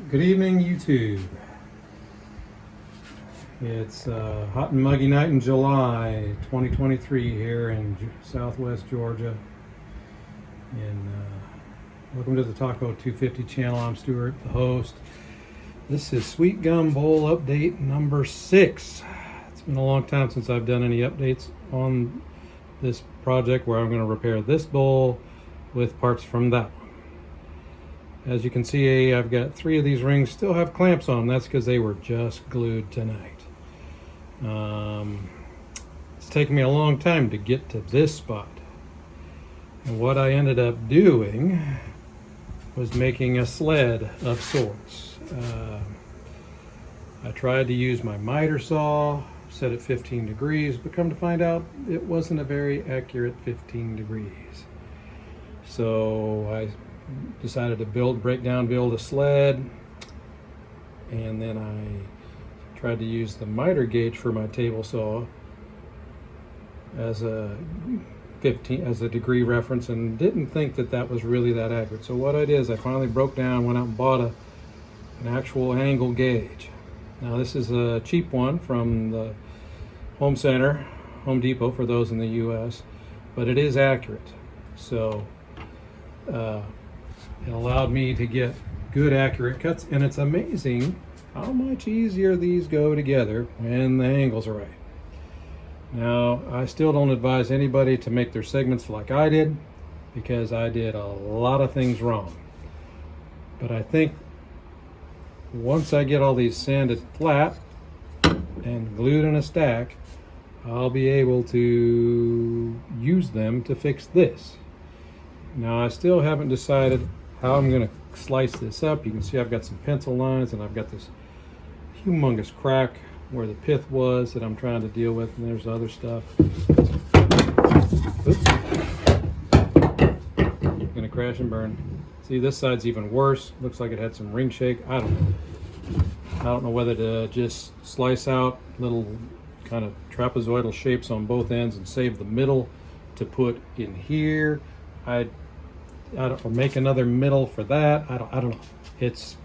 Good evening, YouTube. It's a hot and muggy night in July 2023 here in Southwest Georgia. And welcome to the Taco 250 channel. I'm Stuart, the host. This is Sweet Gum Bowl update number 6. It's been a long time since I've done any updates on this project where I'm going to repair this bowl with parts from that one. As you can see, I've got 3 of these rings still have clamps on them. That's because they were just glued tonight. It's taken me a long time to get to this spot. And what I ended up doing was making a sled of sorts. I tried to use my miter saw, set at 15 degrees, but come to find out it wasn't a very accurate 15 degrees. So I decided to build a sled, and then I tried to use the miter gauge for my table saw as a degree reference, and didn't think that that was really that accurate. So what I did is I finally broke down, went out and bought an actual angle gauge. Now this is a cheap one from the Home Depot for those in the US, but it is accurate. So it allowed me to get good accurate cuts, and it's amazing how much easier these go together when the angles are right. Now, I still don't advise anybody to make their segments like I did, because I did a lot of things wrong. But I think once I get all these sanded flat and glued in a stack, I'll be able to use them to fix this. Now, I still haven't decided how I'm going to slice this up. You can see I've got some pencil lines, and I've got this humongous crack where the pith was that I'm trying to deal with, and there's other stuff. Oops. Gonna crash and burn. See, this side's even worse. Looks like it had some ring shake. I don't know whether to just slice out little kind of trapezoidal shapes on both ends and save the middle to put in here. I don't, or make another middle for that. I don't know. It's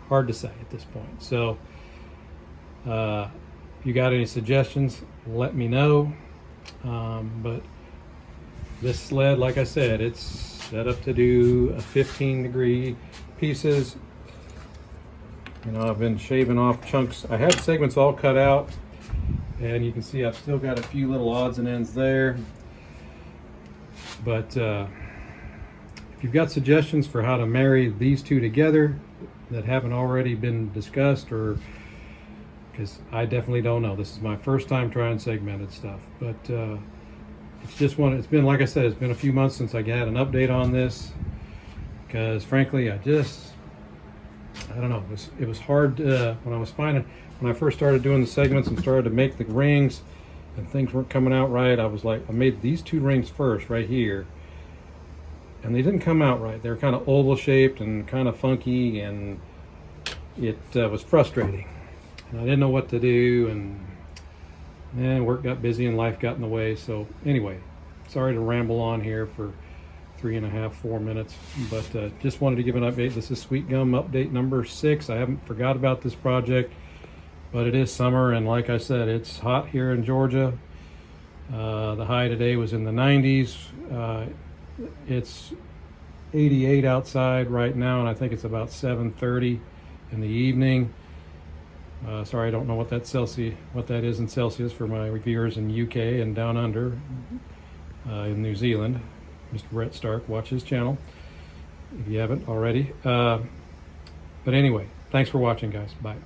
hard to say at this point. So if you got any suggestions, let me know. But this sled, like I said, it's set up to do a 15-degree pieces. You know, I've been shaving off chunks. I had segments all cut out, and you can see I've still got a few little odds and ends there. But if you've got suggestions for how to marry these two together that haven't already been discussed, or because I definitely don't know. This is my first time trying segmented stuff, but it's been, like I said, it's been a few months since I got an update on this, because frankly, I don't know, it was hard when I first started doing the segments and started to make the rings, and things weren't coming out right. I was like, I made these 2 rings first right here, and they didn't come out right. They were kind of oval shaped and kind of funky, and it was frustrating. And I didn't know what to do, and then work got busy and life got in the way. So anyway, sorry to ramble on here for 3.5, 4 minutes, but just wanted to give an update. This is Sweet Gum update number 6. I haven't forgot about this project, but it is summer, and like I said, it's hot here in Georgia. The high today was in the 90s. It's 88 outside right now, and I think it's about 7:30 in the evening. Sorry, I don't know what that is in Celsius for my viewers in UK and down under in New Zealand. Mr. Brett Stark, watch his channel if you haven't already. But anyway, thanks for watching, guys. Bye.